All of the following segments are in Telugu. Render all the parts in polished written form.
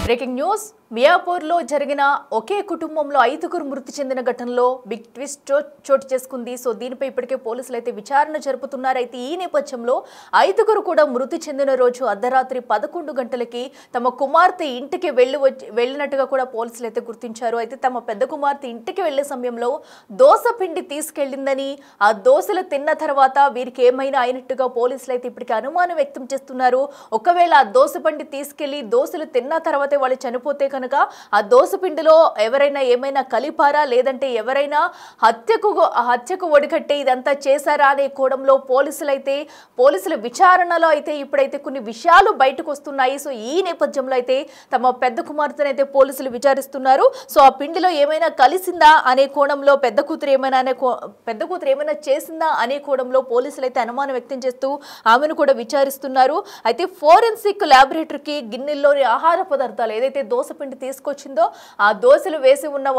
బ్రేకింగ్ న్యూస్ మియాపూర్లో జరిగిన ఒకే కుటుంబంలో 5గురు మృతి చెందిన ఘటనలో బిగ్ ట్విస్ట్ చోటు చేసుకుంది. సో దీనిపై ఇప్పటికే పోలీసులు అయితే విచారణ జరుపుతున్నారు. అయితే ఈ నేపథ్యంలో 5గురు కూడా మృతి చెందిన రోజు అర్ధరాత్రి 11 గంటలకి తమ కుమార్తె ఇంటికి వెళ్ళినట్టుగా కూడా పోలీసులు అయితే గుర్తించారు. అయితే తమ పెద్ద కుమార్తె ఇంటికి వెళ్లే సమయంలో దోస పిండి తీసుకెళ్లిందని, ఆ దోసలు తిన్న తర్వాత వీరికి ఏమైనా అయినట్టుగా పోలీసులు అయితే ఇప్పటికే అనుమానం వ్యక్తం చేస్తున్నారు. ఒకవేళ ఆ దోస పిండి తీసుకెళ్లి దోసలు తిన్న తర్వాత వాళ్ళు చనిపోతే కనుక ఆ దోసపిండిలో ఎవరైనా ఏమైనా కలిపారా, లేదంటే ఎవరైనా హత్యకు ఒడిగట్టే ఇదంతా చేశారా అనే కోణంలో పోలీసుల విచారణలో అయితే ఇప్పుడైతే కొన్ని విషయాలు బయటకు వస్తున్నాయి. సో ఈ నేపథ్యంలో అయితే తమ పెద్ద కుమార్తెను అయితే పోలీసులు విచారిస్తున్నారు. సో ఆ పిండిలో ఏమైనా కలిసిందా అనే కోణంలో పెద్ద కూతురు ఏమైనా చేసిందా అనే కోణంలో పోలీసులు అయితే అనుమానం వ్యక్తం చేస్తూ ఆమెను కూడా విచారిస్తున్నారు. అయితే ఫోరెన్సిక్ ల్యాబొరేటరీకి గిన్నెల్లోని ఆహార పదార్థాలు ఏదైతే దోసపిండి తీసుకొచ్చిందో ఆ దోసలు వేసి ఉన్న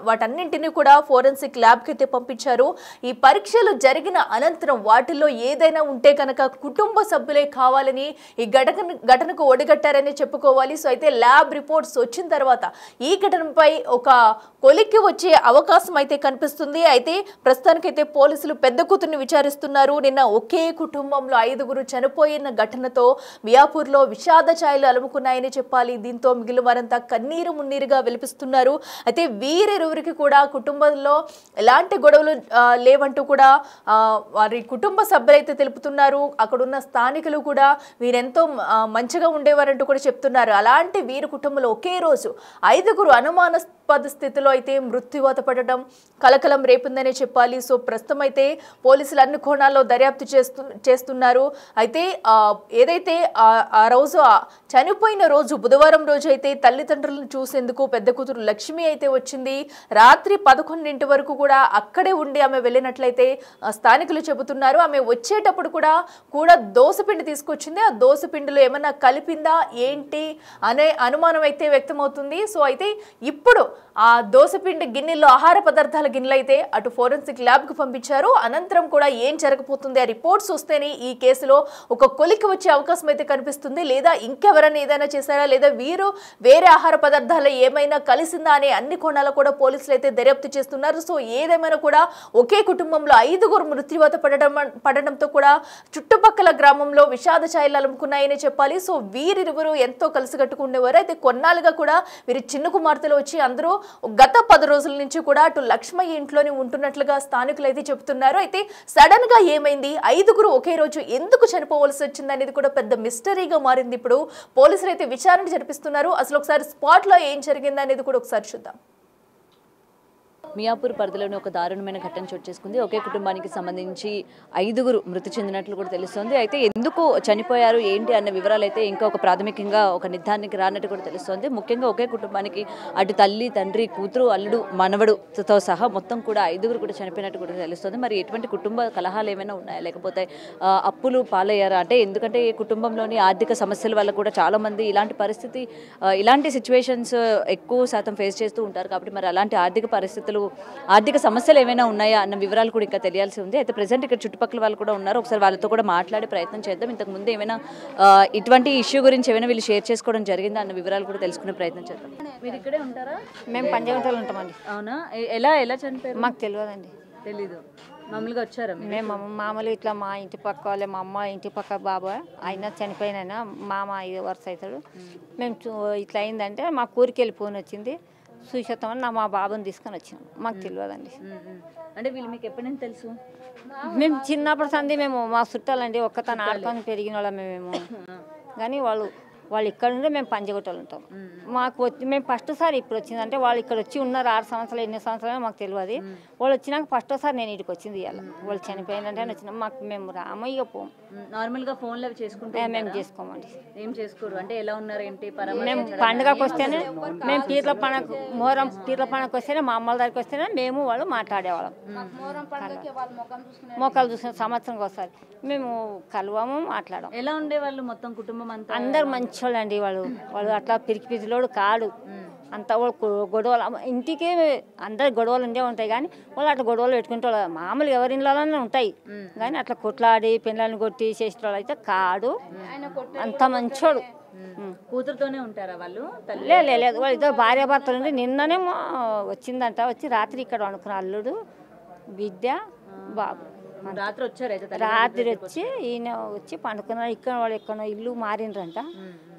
వాటన్నింటినీ కూడా ఫోరెన్సిక్ ల్యాబ్కి అయితే పంపించారు. ఈ పరీక్షలు జరిగిన అనంతరం వాటిల్లో ఏదైనా ఉంటే కనుక కుటుంబ సభ్యులే కావాలని ఈ ఘటనకు ఒడిగట్టారని చెప్పుకోవాలి. సో అయితే ల్యాబ్ రిపోర్ట్స్ వచ్చిన తర్వాత ఈ ఘటనపై ఒక కొలిక్కి వచ్చే అవకాశం అయితే కనిపిస్తుంది. అయితే ప్రస్తుతానికైతే పోలీసులు పెద్ద కూతుర్ని విచారిస్తున్నారు. నిన్న ఒకే కుటుంబంలో 5గురు చనిపోయిన ఘటనతో మియాపూర్లో విషాద ఛాయలు అలుముకున్నాయని చెప్పాలి. దీంతో మిగిలిన వారంతా కన్నీరు మున్నీరుగా విలిపిస్తున్నారు. అయితే వీరిరువురికి కూడా కుటుంబంలో ఎలాంటి గొడవలు లేవంటూ కూడా వారి కుటుంబ సభ్యులైతే తెలుపుతున్నారు. అక్కడున్న స్థానికులు కూడా వీరెంతో మంచిగా ఉండేవారంటూ కూడా చెప్తున్నారు. అలాంటి వీరి కుటుంబంలో ఒకే రోజు 5గురు అనుమానాస్పద స్థితిలో అయితే మృత్యువాత పడడం కలకలం రేపిందనే చెప్పాలి. సో ప్రస్తుతం అయితే పోలీసులు అన్ని కోణాల్లో దర్యాప్తు చేస్తున్నారు. అయితే ఏదైతే ఆ రోజు చనిపోయిన రోజు బుధవారం రోజు అయితే తల్లిదండ్రులను చూసేందుకు పెద్ద కూతురు లక్ష్మి అయితే వచ్చింది. రాత్రి 11 వరకు కూడా అక్కడే ఉండి ఆమె వెళ్ళినట్లయితే స్థానికులు చెబుతున్నారు. ఆమె వచ్చేటప్పుడు కూడా దోసపిండి తీసుకొచ్చింది. ఆ దోసపిండిలో ఏమన్నా కలిపిందా ఏంటి అనే అనుమానం అయితే వ్యక్తమవుతుంది. సో అయితే ఇప్పుడు ఆ దోసపిండి గిన్నెల్లో ఆహార పదార్థాల గిన్నెలు అయితే అటు ఫోరెన్సిక్ ల్యాబ్కు పంపించారు. అనంతరం కూడా ఏం జరగబోతుంది, ఆ రిపోర్ట్స్ వస్తేనే ఈ కేసులో ఒక కొలికి వచ్చే అవకాశం అయితే కనిపిస్తుంది. లేదా ఇంకెవరైనా ఏదైనా చేశారా, లేదా వీరు వేరే ఆహార పదార్థాలు ఏమైనా కలిసిందా అనే అన్ని కోణాలు కూడా పోలీసులు అయితే దర్యాప్తు చేస్తున్నారు. సో ఏదేమైనా కూడా ఒకే కుటుంబంలో 5గురు మృత్యువాత పడడంతో కూడా చుట్టుపక్కల గ్రామంలో విషాద ఛాయలు అలుముకున్నాయని చెప్పాలి. సో వీరిరువురు ఎంతో కలిసికట్టుకునేవారు. అయితే కొన్నాళ్ళుగా కూడా వీరి చిన్న కుమార్తెలు వచ్చి అందరూ గత 10 రోజుల నుంచి కూడా అటు లక్ష్మయ్య ఇంట్లోనే ఉంటున్నట్లుగా స్థానికులు అయితే చెబుతున్నారు. అయితే సడన్ గా ఏమైంది, 5గురు ఒకే రోజు ఎందుకు చనిపోవలసి వచ్చింది అనేది కూడా పెద్ద మిస్టరీగా మారింది. ఇప్పుడు పోలీసులు అయితే విచారణ జరిపిస్తున్నారు. అసలు ఒకసారి స్పాట్ లో ఏం జరిగింది అనేది కూడా ఒకసారి చూద్దాం. మియాపూర్ పరిధిలోని ఒక దారుణమైన ఘటన చోటు చేసుకుంది. ఒకే కుటుంబానికి సంబంధించి 5గురు మృతి చెందినట్లు కూడా తెలుస్తోంది. అయితే ఎందుకు చనిపోయారు ఏంటి అన్న వివరాలు అయితే ఇంకా ఒక ప్రాథమికంగా ఒక నిర్ధారణకి రానట్టు కూడా తెలుస్తోంది. ముఖ్యంగా ఒకే కుటుంబానికి అటు తల్లి, తండ్రి, కూతురు, అల్లుడు, మనవడుతో సహా మొత్తం కూడా 5గురు కూడా చనిపోయినట్టు కూడా తెలుస్తోంది. మరి ఎటువంటి కుటుంబ కలహాలు ఏమైనా ఉన్నాయా, లేకపోతే అప్పులు పాలయ్యారా అంటే, ఎందుకంటే ఈ కుటుంబంలోని ఆర్థిక సమస్యల వల్ల కూడా చాలా మంది ఇలాంటి సిచ్యువేషన్స్ ఎక్కువ శాతం ఫేస్ చేస్తూ ఉంటారు. కాబట్టి మరి అలాంటి ఆర్థిక సమస్యలు ఏమైనా ఉన్నాయా అన్న వివరాలు కూడా ఇంకా తెలియాల్సి ఉంది. అయితే ప్రెసెంట్ ఇక్కడ చుట్టుపక్కల వాళ్ళు కూడా ఉన్నారు. ఒకసారి వాళ్ళతో కూడా మాట్లాడే ప్రయత్నం చేద్దాం. ఇంతకు ముందు ఏమైనా ఇటువంటి ఇష్యూ గురించి ఏమైనా వీళ్ళు షేర్ చేసుకోవడం జరిగిందా అన్న వివరాలు కూడా తెలుసుకునే ప్రయత్నం చేద్దాం. మీరు ఇక్కడే ఉంటారా? మేము పంచగంటలు ఉంటామండి. అవునా? ఎలా చనిపోయారు? మాకు తెలియదండి. తెలీదు. మామూలుగా వచ్చారా? మేము మామూలు ఇట్లా మా ఇంటి పక్క వాళ్ళే, మా అమ్మ ఇంటి పక్క బాబా ఆయన చనిపోయిన మామ 5 వరుస అవుతాడు. మేము ఇట్లా అయిందంటే మా ఊరికి వెళ్ళి ఫోన్ వచ్చింది, చూసేస్తామని మా బాబుని తీసుకొని వచ్చినాం. మాకు తెలియదండి. అంటే వీళ్ళు మీకు ఎప్పటి నుంచి తెలుసు? మేము చిన్నప్పుడు సంది మేము మా చుట్టాలండి, ఒక్కతను ఆడుకొని పెరిగిన వాళ్ళమే మేము. కానీ వాళ్ళు ఇక్కడ ఉండే మేము పంచగొట్టలు ఉంటాం. మాకు వచ్చి మేము ఫస్ట్ సారి ఇప్పుడు వచ్చింది అంటే వాళ్ళు ఇక్కడ వచ్చి ఉన్నారు 6 సంవత్సరాలు 8 సంవత్సరాలు మాకు తెలియదు. వాళ్ళు వచ్చినాక ఫస్ట్ సారి నేను ఇక్కడికి వచ్చింది. ఇవాళ వాళ్ళు చనిపోయిందంటే వచ్చినాం. మేము రామయ్య పోం. నార్మల్గా ఫోన్లో చేసుకుంటే మేము చేసుకోమండి. ఏం చేసుకోరు అంటే ఎలా ఉన్నారు ఏంటి? మేము పండుగకి వస్తేనే, మేము పీర్ల పండుగ మొహరం పీర్ల పండుగకి వస్తేనే, మా అమ్మల దగ్గరికి వస్తేనే మేము వాళ్ళు మాట్లాడేవాళ్ళం. మొక్కలు చూసిన సంవత్సరంకి ఒకసారి మేము కలవము, మాట్లాడము. ఎలా ఉండేవాళ్ళు మొత్తం కుటుంబం అంతా? అందరు మంచోళ్ళు అండి. వాళ్ళు అట్లా పిరికిపిదిలోడు కాడు. అంత గొడవలు ఇంటికి అందరు గొడవలు ఉండే ఉంటాయి కానీ వాళ్ళు అట్లా గొడవలు పెట్టుకుంటే మామూలు ఎవరి ఇళ్ళలోనే ఉంటాయి కానీ అట్లా కొట్లాడి పిల్లల్ని కొట్టి చేసిన వాళ్ళు అయితే కాడు. అంత మంచోడు. కూతురుతోనే ఉంటారా వాళ్ళు? లేదు వాళ్ళు ఇద్దరు భార్య భర్తలు ఉండి నిన్ననే వచ్చిందంట. వచ్చి రాత్రి ఇక్కడ అనుకున్న అల్లుడు బిడ్డ బాబు రాత్రి వచ్చారు అయితే రాత్రి వచ్చి ఈయన వచ్చి పండుకున్నారు. ఇక్కడ వాళ్ళు ఎక్కడో ఇల్లు మారిండ్రంట,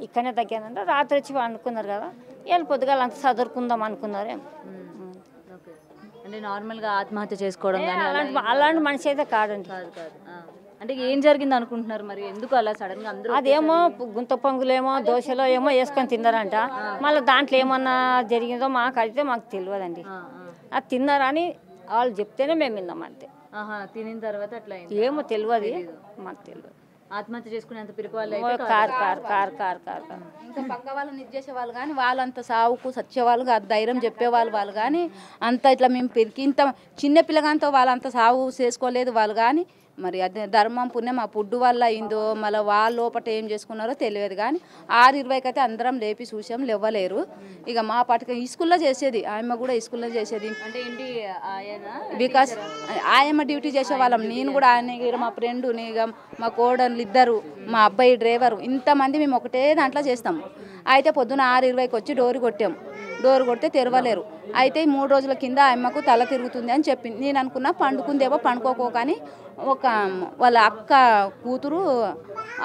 ఇక్కడనే తగ్గానంట. రాత్రి వచ్చి పండుకున్నారు కదా, వీళ్ళు పొద్దుగాల అంతా చదువుకుందాం అనుకున్నారు. అంటే నార్మల్గా ఆత్మహత్య చేసుకోవడం కానీ అలాంటి మనిషి అయితే కాదండి. అంటే ఏం జరిగింది అనుకుంటున్నారు మరి? ఎందుకు అలా సడన్ గా అందరూ? అదేమో గుంత పొంగులేమో దోశలో ఏమో వేసుకొని తిన్నారంట. మళ్ళీ దాంట్లో ఏమన్నా జరిగిందో మాకు అయితే మాకు తెలియదండి. అది తిన్నారని వాళ్ళు చెప్తేనే మేము విన్నాం అంతే. తినిన తర్వాత అట్లా ఏమో తెలియదు, మాకు తెలియదు. ఆత్మహత్య చేసుకునేంత పిరికి వాళ్ళు car car car car car ఇంకా పక్క వాళ్ళని ఇది చేసేవాళ్ళు కానీ వాళ్ళంత సావుకు సచ్చేవాళ్ళు కాదు, ధైర్యం చెప్పేవాళ్ళు వాళ్ళు కానీ అంత ఇట్లా మేము పెరిగి ఇంత చిన్న పిల్లగాంతో వాళ్ళంత సావు చేసుకోలేదు వాళ్ళు కానీ. మరి అదే ధర్మం పుణ్యం ఆ పుడ్డు వల్ల అయిందో మళ్ళీ వాళ్ళ లోపల ఏం చేసుకున్నారో తెలియదు కానీ 6:20కి అయితే అందరం లేపి చూసాం, లేవలేరు. ఇక మా పాటికి ఈ స్కూల్లో చేసేది, ఆయమ్మ కూడా ఈ స్కూల్లో చేసేది. అంటే ఏంటి బికాస్ ఆయమ్మ డ్యూటీ చేసేవాళ్ళం, నేను కూడా ఆయన మా ఫ్రెండ్ ఇక మా కోడళ్ళు ఇద్దరు, మా అబ్బాయి డ్రైవరు, ఇంతమంది మేము ఒకటే దాంట్లో చేస్తాము. అయితే పొద్దున 6:20కి వచ్చి డోర్ కొట్టాము. డోర్ కొడితే తెరవలేరు. అయితే 3 రోజుల కింద ఆయమ్మకు తల తిరుగుతుంది అని చెప్పింది. నేను అనుకున్నా పండుకుందేమో, పండుకోకని ఒక వాళ్ళ అక్క కూతురు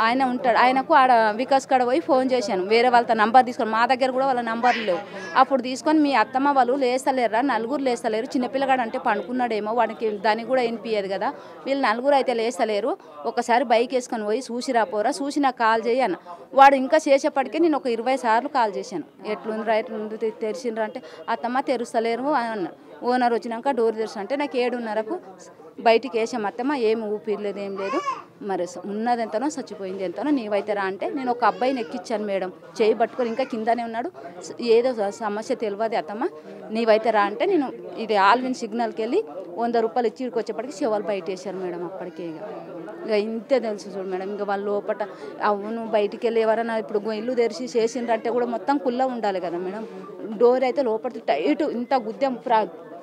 ఆయన ఉంటాడు, ఆయనకు ఆడ వికాస్ కాడ పోయి ఫోన్ చేశాను. వేరే వాళ్ళతో నంబర్ తీసుకొని, మా దగ్గర కూడా వాళ్ళ నంబర్లు లేవు. అప్పుడు తీసుకొని మీ అత్తమ్మ వాళ్ళు లేస్తలేరా, నలుగురు లేస్తలేరు, చిన్నపిల్లగాడు అంటే పండుకున్నాడేమో, వాడికి దానికి కూడా వినిపించదు కదా, వీళ్ళు నలుగురు అయితే లేస్తలేరు, ఒకసారి బైక్ వేసుకొని పోయి చూసిరాపోరా, చూసి నాకు కాల్ చేయను. వాడు ఇంకా చేసేప్పటికే నేను ఒక 20 సార్లు కాల్ చేశాను. ఎట్లుంది రైట్ తెరిచిండ్రు అంటే అత్తమ్మ తెరుస్తలేరు అని అన్నారు. ఓనర్ వచ్చినాక డోర్ తెరుసు అంటే నాకు 7:30కు బయటికి వేసాం. అత్తమ్మ ఏమి ఊపిరలేదు, ఏం లేదు, మరి ఉన్నది ఎంతనో చచ్చిపోయింది ఎంతనో, నీవైతే రా అంటే నేను ఒక అబ్బాయిని ఎక్కించాను మేడం, చేయి పట్టుకొని ఇంకా కిందనే ఉన్నాడు, ఏదో సమస్య తెలియదు అత్తమ్మ, నీవైతే రా అంటే నేను ఇది ఆల్విన్ సిగ్నల్కి వెళ్ళి 100 రూపాయలు ఇచ్చి వచ్చేప్పటికి శివాలు బయట వేసారు మేడం. అప్పటికే ఇక ఇంతే తెలుసు చూడు మేడం. ఇంకా వాళ్ళ లోపల అవును బయటికి వెళ్ళి ఎవరైనా ఇప్పుడు ఇల్లు తెరిచి చేసిండ్రంటే కూడా మొత్తం కుల్ల ఉండాలి కదా మేడం. డోర్ అయితే లోపల టైట్, ఇంత గుద్దెం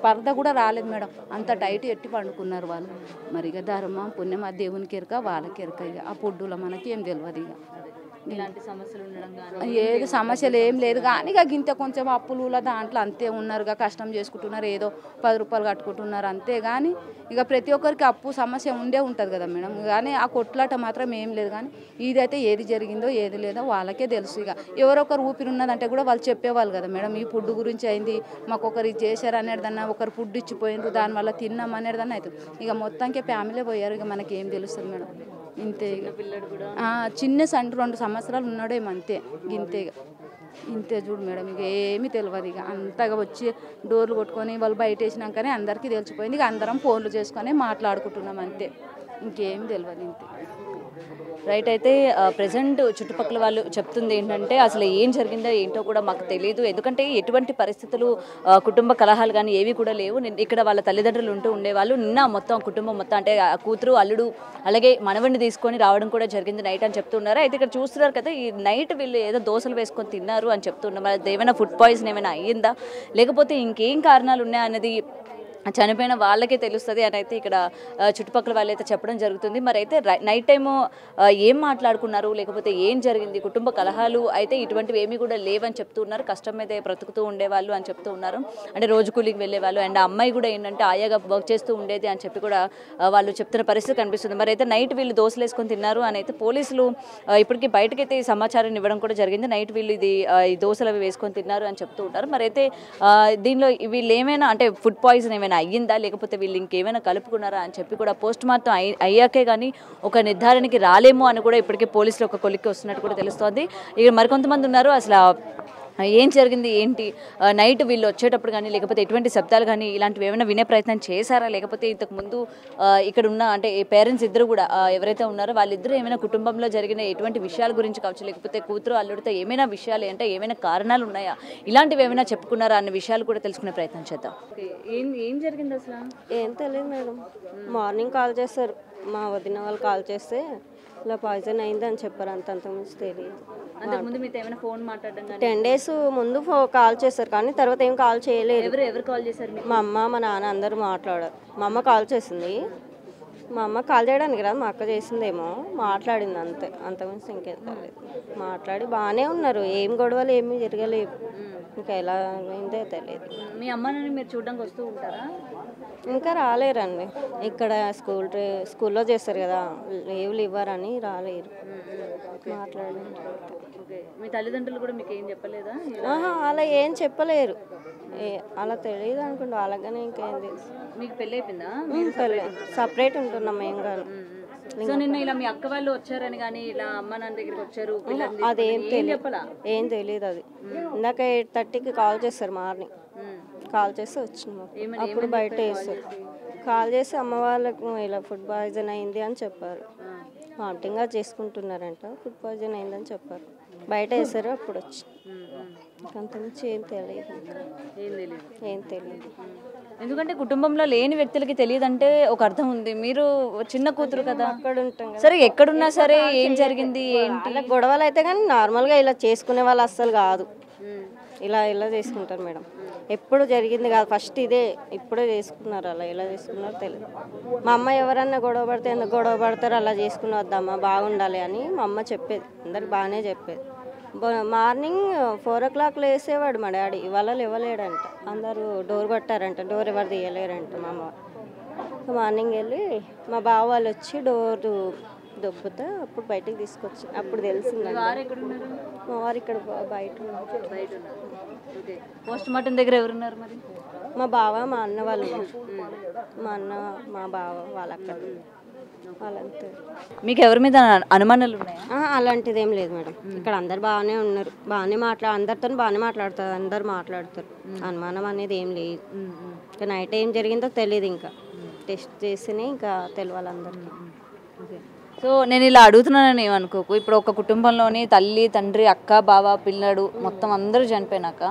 పరద కూడా రాలేదు మేడం, అంత టైట్ ఎట్టి పండుకున్నారు వాళ్ళు. మరి ఇక ధర్మం పుణ్యం ఆ దేవునికి ఎరక వాళ్ళకి ఎరక. ఇక ఆ పొడ్డులో మనకి ఏం తెలియదు. ఇక ఇలాంటి సమస్యలు ఉండడం కానీ ఏది సమస్యలు ఏం లేదు కానీ ఇక గింత కొంచెం అప్పులు దాంట్లో అంతే ఉన్నారుగా, కష్టం చేసుకుంటున్నారు, ఏదో 10 రూపాయలు కట్టుకుంటున్నారు అంతే. కానీ ఇక ప్రతి ఒక్కరికి అప్పు సమస్య ఉండే ఉంటుంది కదా మేడం. కానీ ఆ కొట్లాట మాత్రం ఏం లేదు. కానీ ఇదైతే ఏది జరిగిందో ఏది లేదో వాళ్ళకే తెలుసు. ఇక ఎవరొకరు ఊపిరి ఉన్నదంటే కూడా వాళ్ళు చెప్పేవాళ్ళు కదా మేడం, ఈ ఫుడ్ గురించి అయింది, మాకు ఒకరు ఇది చేశారు అనేదన్నా, ఒకరు ఫుడ్ ఇచ్చిపోయిండ్రు దానివల్ల తిన్నాం అనేదన్నా అవుతుంది. ఇక మొత్తానికి ఫ్యామిలీ పోయారు, ఇక మనకి ఏం తెలుస్తుంది మేడం. ఇంతే ఇక చిన్న 2 సంవత్సరాలు ఉన్నాడేమో అంతే, ఇంతే ఇంతే చూడు మేడం. ఇక ఏమీ తెలియదు. ఇక అంతగా వచ్చి డోర్లు కొట్టుకొని వాళ్ళు బయట వేసినాకనే అందరికీ తెలిసిపోయింది. ఇక అందరం ఫోన్లు చేసుకొని మాట్లాడుకుంటున్నాం అంతే, ఇంకేం తెలియదు ఇంతే. రైట్. అయితే ప్రజెంట్ చుట్టుపక్కల వాళ్ళు చెప్తుంది ఏంటంటే అసలు ఏం జరిగిందో ఏంటో కూడా మాకు తెలియదు, ఎందుకంటే ఎటువంటి పరిస్థితులు కుటుంబ కలహాలు కానీ ఏవి కూడా లేవు. ఇక్కడ వాళ్ళ తల్లిదండ్రులు ఉంటూ ఉండేవాళ్ళు. నిన్న మొత్తం కుటుంబం మొత్తం అంటే కూతురు అల్లుడు అలాగే మనవడిని తీసుకొని రావడం కూడా జరిగింది నైట్ అని చెప్తున్నారు. అయితే ఇక్కడ చూస్తున్నారు కదా, ఈ నైట్ వీళ్ళు ఏదో దోశలు వేసుకొని తిన్నారు అని చెప్తున్నారు. మరి ఏమైనా ఫుడ్ పాయిజన్ ఏమైనా అయ్యిందా లేకపోతే ఇంకేం కారణాలు ఉన్నాయా అన్నది చనిపోయిన వాళ్ళకే తెలుస్తుంది అని అయితే ఇక్కడ చుట్టుపక్కల వాళ్ళు అయితే చెప్పడం జరుగుతుంది. మరి అయితే నైట్ టైము ఏం మాట్లాడుకున్నారు లేకపోతే ఏం జరిగింది, కుటుంబ కలహాలు అయితే ఇటువంటివి ఏమీ కూడా లేవని చెప్తూ ఉన్నారు. కష్టం అయితే బ్రతుకుతూ ఉండేవాళ్ళు అని చెప్తూ ఉన్నారు. అంటే రోజు కూలికి వెళ్ళేవాళ్ళు అండ్ అమ్మాయి కూడా ఏంటంటే ఆయాగా వర్క్ చేస్తూ ఉండేది అని చెప్పి కూడా వాళ్ళు చెప్తున్న పరిస్థితి కనిపిస్తుంది. మరి అయితే నైట్ వీళ్ళు దోశలు వేసుకొని తిన్నారు అని అయితే పోలీసులు ఇప్పటికీ బయటకైతే ఈ సమాచారాన్ని ఇవ్వడం కూడా జరిగింది. నైట్ వీళ్ళు ఈ దోశలు అవి వేసుకొని తిన్నారు అని చెప్తూ ఉంటారు. మరి అయితే దీనిలో వీళ్ళు ఏమైనా అంటే ఫుడ్ పాయిజన్ ఏమైనా అయ్యిందా లేకపోతే వీళ్ళు ఇంకేమైనా కలుపుకున్నారా అని చెప్పి కూడా పోస్ట్ మార్టం అయ్యాకే కానీ ఒక నిర్ధారణకి రాలేమో అని కూడా ఇప్పటికే పోలీసులు ఒక కొలిక్కి వస్తున్నట్టు కూడా తెలుస్తోంది. ఇక మరికొంతమంది ఉన్నారు, అసలు ఏం జరిగింది ఏంటి, నైట్ వీళ్ళు వచ్చేటప్పుడు కానీ లేకపోతే ఎటువంటి శబ్దాలు కానీ ఇలాంటివి ఏమైనా వినే ప్రయత్నం చేశారా లేకపోతే ఇంతకుముందు ఇక్కడ ఉన్న అంటే పేరెంట్స్ ఇద్దరు కూడా ఎవరైతే ఉన్నారో వాళ్ళిద్దరూ ఏమైనా కుటుంబంలో జరిగిన ఎటువంటి విషయాల గురించి కావచ్చు లేకపోతే కూతురు అల్లుడితో ఏమైనా విషయాలు అంటే ఏమైనా కారణాలు ఉన్నాయా ఇలాంటివి ఏమైనా చెప్పుకున్నారా అన్న విషయాలు కూడా తెలుసుకునే ప్రయత్నం చేద్దాం. ఏం జరిగింది అసలు? ఏం తెలియదు మేడం, మార్నింగ్ కాల్ చేస్తారు, మా వదిన వాళ్ళు కాల్ చేస్తే ఇలా పాయిజన్ అయింది అని చెప్పారు, అంతకుమించి తెలియదు. అంతకుముందు మీతో ఏమైనా ఫోన్ మాట్లాడడం 10 days ముందు కాల్ చేశారు కానీ తర్వాత ఏం కాల్ చేయలేదు. ఎవరు కాల్ చేశారు? మా అమ్మ మా నాన్న అందరూ మాట్లాడారు. మా అమ్మ కాల్ చేసింది, మా అమ్మ కాల్ చేయడానికి రాదు, మా అక్క చేసిందేమో, మాట్లాడింది అంతే, అంతకుమించి ఇంకేం తెలియదు. మాట్లాడి బాగానే ఉన్నారు, ఏం గొడవలు ఏమీ జరగలేదు. ఇంకా ఎలా అయిందో తెలియదు. మీ అమ్మని మీరు చూడడానికి వస్తూ ఉంటారా? ఇంకా రాలేరండి, ఇక్కడ స్కూల్లో చేస్తారు కదా, లీవ్లు ఇవ్వరని రాలేరు. మాట్లాడండి. ఓకే, మీ తల్లిదండ్రులు కూడా మీకు ఏం చెప్పలేదా? అలా ఏం చెప్పలేరు, అలా తెలియదు అనుకుంటా, అలాగనే ఇంకేం తెలుసు. మీకు పెళ్ళి అయిపోయిందా? సపరేట్ ఉంటున్నాం ఏం కాదు. సో నిన్న ఇలా మీ అక్క వాళ్ళు వచ్చారని కానీ ఇలా అమ్మ నాన్న దగ్గరికి వచ్చారు అదేం తెలియదు, ఏం తెలియదు. అది ఇందాక 8:30కి కాల్ చేస్తారు, మార్నింగ్ కాల్ చేస్తే వచ్చినాము. అప్పుడు బయట వేస్తారు, కాల్ చేసి అమ్మ వాళ్ళకు ఇలా ఫుడ్ పాయిజన్ అయింది అని చెప్పారు. వామిటింగ్గా చేసుకుంటున్నారంట, ఫుడ్ పాయిజన్ అయిందని చెప్పారు. బయట వేసారు, అప్పుడు వచ్చి అంతకుమించి ఏం తెలియదు. ఏం తెలియదు. ఎందుకంటే కుటుంబంలో లేని వ్యక్తులకి తెలియదంటే ఒక అర్థం ఉంది. మీరు చిన్న కూతురు కదా, అక్కడ ఉంటాం కదా. సరే ఎక్కడున్నా సరే ఏం జరిగింది ఏంటి అలా గొడవలు అయితే కానీ నార్మల్గా ఇలా చేసుకునే వాళ్ళు అస్సలు కాదు. ఇలా చేసుకుంటారు మేడం, ఎప్పుడు జరిగింది కాదు, ఫస్ట్ ఇదే, ఇప్పుడే చేసుకున్నారు. అలా ఎలా చేసుకున్నారో తెలియదు. మా అమ్మ ఎవరన్నా గొడవ పడితే ఎందుకు గొడవ పడతారు, అలా చేసుకుని వద్దమ్మా బాగుండాలి అని మా అమ్మ చెప్పేది, అందరికి బాగానే చెప్పేది. మార్నింగ్ 4 o'clock లేసేవాడు మా డాడీ, ఇవాళ లేవలేడంట. అందరూ డోర్ కొట్టారంట, డోర్ ఎవరు తీయలేరంట. మా అమ్మ మార్నింగ్ వెళ్ళి మా బావ వాళ్ళు వచ్చి డోర్ దొబ్బుతా అప్పుడు బయటకు తీసుకొచ్చి అప్పుడు తెలిసిందండి. మా వారు ఇక్కడ బయట పోస్ట్ మార్టం దగ్గర ఎవరున్నారు మరి? మా బావ మా అన్న వాళ్ళు, మా అన్న మా బావ వాళ్ళు అక్కడ వాళ్ళంతే. మీకు ఎవరి మీద అనుమానాలు ఉన్నాయా? అలాంటిది ఏం లేదు మేడం, ఇక్కడ అందరు బాగానే ఉన్నారు, బాగానే అందరితో బాగానే మాట్లాడతారు, అందరు మాట్లాడతారు. అనుమానం అనేది ఏం లేదు. ఇంకా నైట్ ఏం జరిగిందో తెలియదు, ఇంకా టెస్ట్ చేస్తేనే ఇంకా తెలియాలి అందరికీ. సో నేను ఇలా అడుగుతున్నానని ఏమనుకోకు, ఇప్పుడు ఒక కుటుంబంలోని తల్లి తండ్రి అక్క బావ పిల్లడు మొత్తం అందరూ చనిపోయినాక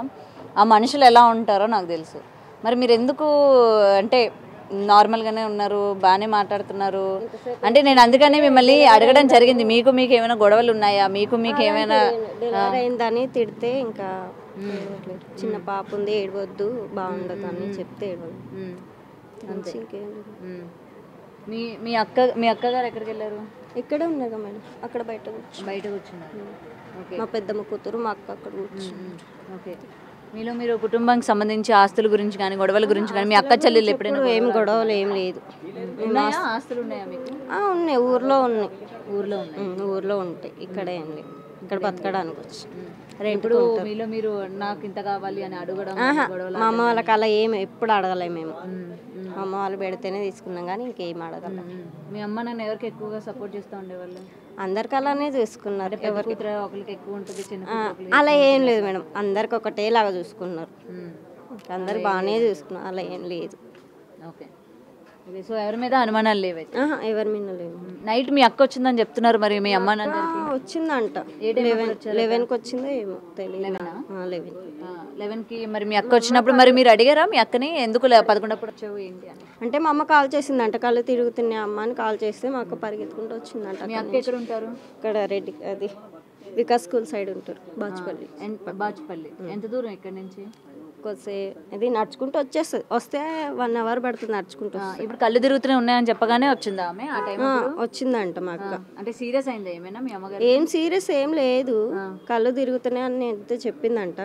ఆ మనుషులు ఎలా ఉంటారో నాకు తెలుసు. మరి మీరు ఎందుకు అంటే నార్మల్గానే ఉన్నారు, బాగానే మాట్లాడుతున్నారు అంటే నేను అందుకనే మిమ్మల్ని అడగడం జరిగింది. మీకు ఏమైనా గొడవలు ఉన్నాయా, మీకు ఏమైనా డెలివరీ అయిందని తిడితే ఇంకా చిన్న పాప ఉంది ఏడవద్దు బాగుండదు అని చెప్తే ఏడవద్దు. ఇంకేం మీ అక్కగారు ఎక్కడికి వెళ్ళారు? ఇక్కడే ఉన్నారు మేడం, అక్కడ బయట కూర్చున్నారు. మా పెద్దమ్మ కూతురు మా అక్క అక్కడ కూర్చున్నారు. ఓకే, మీరు కుటుంబానికి సంబంధించి ఆస్తుల గురించి కానీ గొడవల గురించి కానీ మీ అక్క చెల్లెలు ఎప్పుడైనా ఏం గొడవలు ఏం లేదు. ఆస్తులు ఉన్నాయా మీకు? ఉన్నాయి, ఊర్లో ఊర్లో ఉంటాయి, ఇక్కడే ఏం లేదు. ఇక్కడ బతకడానికి వచ్చి ఇప్పుడు మీరు నాకు ఇంత కావాలి అని అడగడం మా అమ్మ వాళ్ళకి అలా ఏమి ఎప్పుడు అడగలేము మేము. మా అమ్మ వాళ్ళు పెడితేనే తీసుకున్నాం కానీ ఇంకేం అడగలేం. మీ అమ్మ నన్ను ఎవరికి ఎక్కువగా సపోర్ట్ చేస్తూ ఉండేవాళ్ళు? అందరికి అలానే చూసుకున్నారు. ఎవరికి ఒకరికి ఎక్కువ ఉంటుంది, అలా ఏం లేదు మేడం, అందరికి ఒకటేలాగా చూసుకున్నారు. అందరు బాగానే చూసుకున్నారు, అలా ఏం లేదు. ఓకే, సో ఎవరి మీద అనుమానాలు లేవు? ఎవరి మీద లేవు. నైట్ మీ అక్క వచ్చిందని చెప్తున్నారు, మరి మీ అమ్మ వచ్చిందంట 11కి వచ్చిందో ఏమో తెలియదు. 11కి మరి మీ అక్క వచ్చినప్పుడు మరి మీరు అడిగారా మీ అక్కని ఎందుకు 11 అప్పుడు వచ్చావు ఏంటి అని? అంటే మా అమ్మ కాల్ చేసిందంట, కళ్ళు తిరుగుతున్నాయి అమ్మ అని కాల్ చేస్తే మా అక్క పరిగెత్తుకుంటూ వచ్చిందంట. మీ అక్క ఎక్కడ ఉంటారు? ఇక్కడ రెడ్డి అది వికాస్ స్కూల్ సైడ్ ఉంటారు, బాచుపల్లి. ఎంత దూరం ఇక్కడ నుంచి? ఇది నడుచుకుంటూ వచ్చేస్తుంది, వస్తే 1 hour పడుతుంది నడుచుకుంటూ. ఇప్పుడు కళ్ళు తిరుగుతూనే ఉన్నాయని చెప్పగానే వచ్చిందా ఆమె? ఆ టైం వచ్చిందంట మా అక్క. అంటే సీరియస్ అయిందా ఏమైనా మీ అమ్మగారు? ఏం సీరియస్ ఏం లేదు, కళ్ళు తిరుగుతున్నాయి అని అయితే చెప్పిందంట.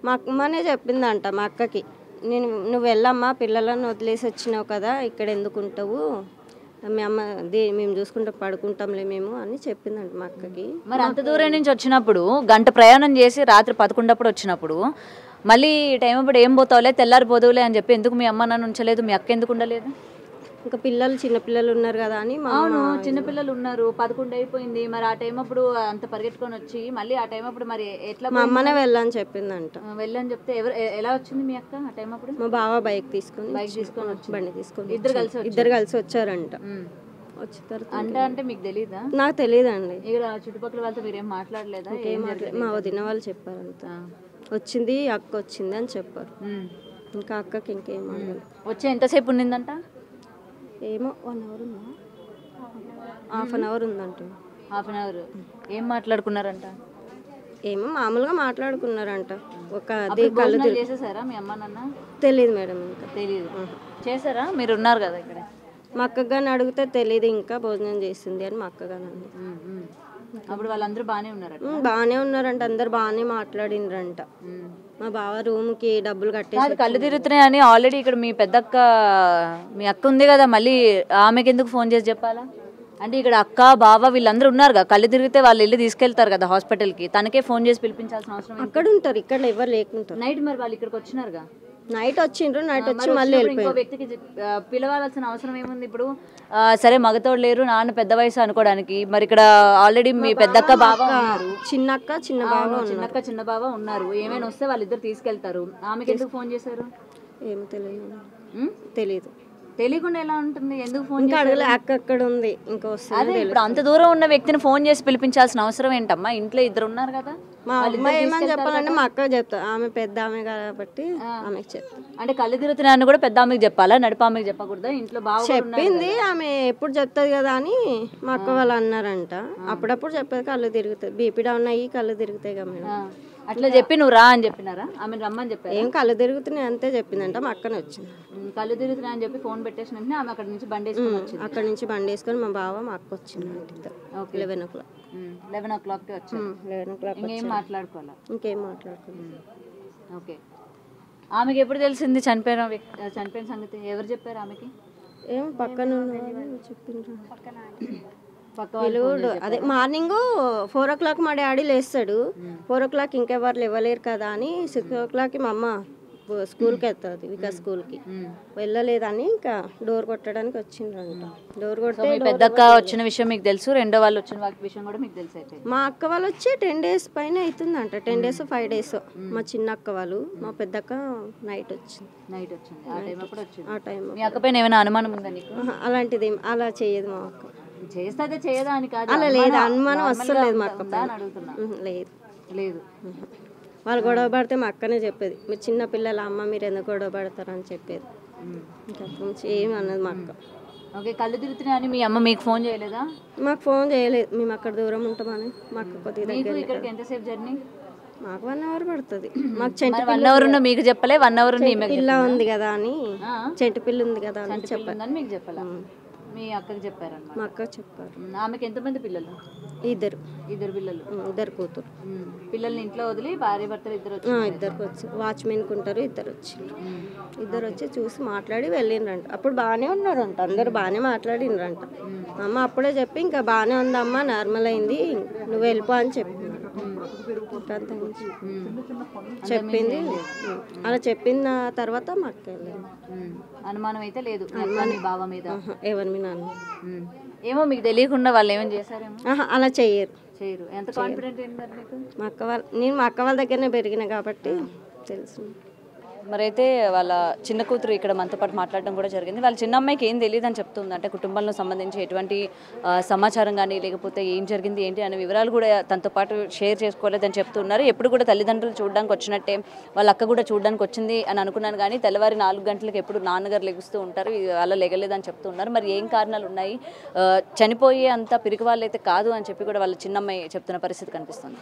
మా అమ్మనే చెప్పిందంట మా అక్కకి, నువ్వు వెళ్ళమ్మా, పిల్లలను వదిలేసి వచ్చినావు కదా, ఇక్కడ ఎందుకు ఉంటావు, మీ అమ్మ మేము చూసుకుంటూ పడుకుంటాంలే మేము అని చెప్పిందంట మా అక్కకి. మరి అంత దూరం నుంచి వచ్చినప్పుడు గంట ప్రయాణం చేసి రాత్రి 11 అప్పుడు వచ్చినప్పుడు మళ్ళీ టైం అప్పుడు ఏం పోతావులే తెల్లారిపోదువులే అని చెప్పి ఎందుకు మీ అమ్మ నన్ను ఉంచలేదు, మీ అక్క ఎందుకు ఉండలేదు? ఇంకా చిన్నపిల్లలు ఉన్నారు కదా అని. అవును, చిన్నపిల్లలు ఉన్నారు, 11 అయిపోయింది. మరి ఆ టైం అప్పుడు అంత పరిగెట్టుకొని వచ్చి మళ్ళీ ఆ టైం అప్పుడు మరి ఎట్లా? మా అమ్మనే వెళ్ళని చెప్పిందంట. వెళ్ళని చెప్తే ఎలా వచ్చింది మీ అక్క ఆ టైం అప్పుడు? మా బావ బైక్ తీసుకొని బండి తీసుకొని ఇద్దరు కలిసి వచ్చారంట. అంటే మీకు తెలీదా? నాకు తెలియదండి. ఇక్కడ చుట్టుపక్కల వాళ్ళతో మీరేం మాట్లాడలేదా? మా వదిన వాళ్ళు చెప్పారంట, వచ్చింది అక్క వచ్చింది అని చెప్పారు. ఇంకా అక్కకి ఇంకేం వచ్చి ఎంతసేపు ఉండిందంట? ఏమో 1 hour ఉందా, ½ an hour ఉందంట. ½ an hour. ఏం మాట్లాడుకున్నారంట? ఏమో మామూలుగా మాట్లాడుకున్నారంట. ఒక చేసేసారా మీ అమ్మ నాన్న? తెలియదు మేడం, ఇంకా తెలియదు. చేశారా? మీరు ఉన్నారు కదా ఇక్కడ, మా అక్కగాని అడిగితే తెలియదు ఇంకా భోజనం చేసింది అని మా అక్కగాని అంది. అప్పుడు వాళ్ళందరూ బాగానే ఉన్నారు. బాగానే ఉన్నారంట, అందరు బాగానే మాట్లాడిండ్రంట. మా బావ రూమ్కి డబ్బులు కట్టేసి కళ్ళు తిరుగుతున్నాయని ఆల్రెడీ ఇక్కడ మీ పెద్దక్క మీ అక్క ఉంది కదా, మళ్ళీ ఆమెకి ఎందుకు ఫోన్ చేసి చెప్పాలా? అంటే ఇక్కడ అక్క బావ వీళ్ళందరూ ఉన్నారు కదా, కళ్ళు తిరిగితే వాళ్ళు వెళ్ళి తీసుకెళ్తారు కదా హాస్పిటల్కి, తనకే ఫోన్ చేసి పిలిపించాల్సిన అవసరం అక్కడ ఉంటారు, ఇక్కడ ఎవరు లేకుంటారు. నైట్ మరి వాళ్ళు ఇక్కడికి వచ్చినారుగా, నైట్ వచ్చిండ్రు, నైట్ వచ్చి మళ్ళీ ఇంకో వ్యక్తికి పిలవాల్సిన అవసరం ఏముంది ఇప్పుడు? సరే మగతోడు లేరు, నాన్న పెద్ద వయసు అనుకోవడానికి, మరి ఇక్కడ ఆల్రెడీ మీ పెద్దక్క బావ ఉన్నారు, చిన్నక్క చిన్న బావ చిన్నక్క చిన్న బావ ఉన్నారు, ఏమైనా వస్తే వాళ్ళిద్దరు తీసుకెళ్తారు. ఆమెకి ఎందుకు ఫోన్ చేశారు? ఏమో తెలియదు. తెలియకుండా ఎలా ఉంటుంది? ఎందుకు ఫోన్ ఇంకా అడగలే, అక్క అక్కడ ఉంది ఇంకా వస్తుంది. అదే ఇప్పుడు అంత దూరం ఉన్న వ్యక్తిని ఫోన్ చేసి పిలిపించాల్సిన అవసరం ఏంటమ్మా? ఇంట్లో ఇద్దరు ఉన్నారు కదా. మా అమ్మాయి ఏమని చెప్పాలంటే మా అక్క చెప్తా, ఆమె పెద్ద ఆమె కాబట్టి ఆమెకు చెప్తా. అంటే కళ్ళు తిరుగుతున్నాయని కూడా పెద్ద ఆమెకి చెప్పాలా, నడిప ఆమెకి చెప్పకూడదా? ఇంట్లో బాగా చెప్పింది ఆమె, ఎప్పుడు చెప్తుంది కదా అని మా అక్క వాళ్ళు అన్నారంట. అప్పుడప్పుడు చెప్పేది కళ్ళు తిరుగుతాయి, బీపీ డౌన్ అయ్యి కళ్ళు తిరుగుతాయి కదా మేడం. అట్లా చెప్పి నువ్వు రా అని చెప్పినారా? ఆమె రమ్మని చెప్పారు. ఏం కళ్ళు తిరుగుతున్నాయి అంతే చెప్పిందంట. మా అక్కనే వచ్చింది. కళ్ళు తిరుగుతున్నాయి అని చెప్పి ఫోన్ పెట్టేసిన వెంటనే ఆమె అక్కడ నుంచి బండి వేసుకొని వచ్చింది. అక్కడ నుంచి బండి వేసుకొని మా బావ మా అక్క వచ్చింది. 11 o'clock. 11 o'clock వచ్చింది. 11 o'clock ఇంకేం మాట్లాడుకోవాలా? ఇంకేం మాట్లాడుకోవాలి. ఓకే. ఆమెకి ఎప్పుడు తెలిసింది చనిపోయిన సంగతి? ఎవరు చెప్పారు ఆమెకి? ఏం పక్కన చెప్పిండ్రు. పిలువుడు అదే మార్నింగ్ 4 o'clock మా డాడీ లేస్తాడు. 4 o'clock ఇంకెవరు లేవలేరు కదా అని 6 o'clock మా అమ్మ స్కూల్కి వెళ్తుంది, వికాస్ స్కూల్కి. వెళ్ళలేదని ఇంకా డోర్ కొట్టడానికి వచ్చిండ్రంట. డోర్ కొడితే పెద్దక్క వచ్చిన విషయం మీకు తెలుసు, రెండో వాళ్ళు వచ్చిన విషయం కూడా మీకు తెలుసు. అయితే మా అక్క వాళ్ళు వచ్చి 10 days పైన అవుతుందంట. 10 days 5 days. మా చిన్న అక్క వాళ్ళు, మా పెద్దక్క నైట్ వచ్చింది. ఆ టైం అప్పుడు వచ్చింది. ఆ టైం మీ అక్క పైన ఏమైనా అనుమానం ఉందా నీకు? అలాంటిది అలా చేయదు మా అక్క. చేస్తే చేయదా అని కాదు, అలా లేదు, అనుమానం అస్సలు లేదు మా అక్క అడుగుతున్నా. లేదు. వాళ్ళు గొడవ పడితే మా అక్కనే చెప్పేది, మీరు చిన్న పిల్లల అమ్మ మీరు ఎందుకు గొడవ పడతారని చెప్పేది. ఇంకా ఏమి అన్నది మా అక్క. ఓకే. కళ్ళు తిరుగుతున్నాయని మీ అమ్మ మీకు ఫోన్ చేయలేదా? మాకు ఫోన్ చేయలేదు, మేము అక్కడ దూరం ఉంటామని. మా అక్క కొద్దిగా దగ్గర. ఇక్కడికి ఎంతసేపు జర్నీ? మాకు 1 hour పడుతుంది. మాకు 1 hour మీకు చెప్పలే? 1 hour పిల్ల ఉంది కదా అని, చెంటు పిల్ల ఉంది కదా అని చెప్పాను. మీకు చెప్పాలా? మీ అక్కకి చెప్పారన్నమాట. మా అక్క చెప్పారు. ఆమెకి ఎంతమంది పిల్లలు? ఇద్దరు పిల్లలు. 2 కూతురు. పిల్లల్ని ఇంట్లో వదిలి భార్య భర్తలు ఇద్దరు వచ్చి వాచ్మెన్కి ఉంటారు. ఇద్దరు వచ్చి చూసి మాట్లాడి వెళ్ళిండ్రంట. అప్పుడు బాగానే ఉన్నారంట, అందరు బాగానే మాట్లాడిండ్రంట. అమ్మ అప్పుడే చెప్పి ఇంకా బాగానే ఉందమ్మా, నార్మల్ అయింది, నువ్వు వెళ్ళిపో అని చెప్పింది. చెప్పింది. అలా చెప్పిన తర్వాత మా అక్క వెళ్ళింది. అనుమానం అయితే లేదు బావ మీద? ఎవరి మీ నాన్న ఏమో మీకు తెలియకుండా వాళ్ళు ఏమైనా చేశారేమో? అలా చేయరు. ఎంత కాన్ఫిడెంట్ ఏంటి మీకు? నేను మా అక్క వాళ్ళ దగ్గరనే పెరిగిన కాబట్టి తెలుసు. మరైతే వాళ్ళ చిన్న కూతురు ఇక్కడ మనతో పాటు మాట్లాడడం కూడా జరిగింది. వాళ్ళ చిన్న అమ్మాయికి ఏం తెలియదు అని చెప్తుంది. అంటే కుటుంబంలో సంబంధించి ఎటువంటి సమాచారం కానీ లేకపోతే ఏం జరిగింది ఏంటి అనే వివరాలు కూడా తనతో పాటు షేర్ చేసుకోలేదని చెప్తున్నారు. ఎప్పుడు కూడా తల్లిదండ్రులు చూడడానికి వచ్చినట్టే వాళ్ళ అక్క కూడా చూడడానికి వచ్చింది అని అనుకున్నాను, కానీ తెల్లవారి 4 గంటలకు ఎప్పుడు నాన్నగారు లెగుస్తూ ఉంటారు, అలా లెగలేదని చెప్తున్నారు. మరి ఏం కారణాలు ఉన్నాయి, చనిపోయే అంత పిరికి వాళ్ళు అయితే కాదు అని చెప్పి కూడా వాళ్ళ చిన్నమ్మాయి చెప్తున్న పరిస్థితి కనిపిస్తుంది.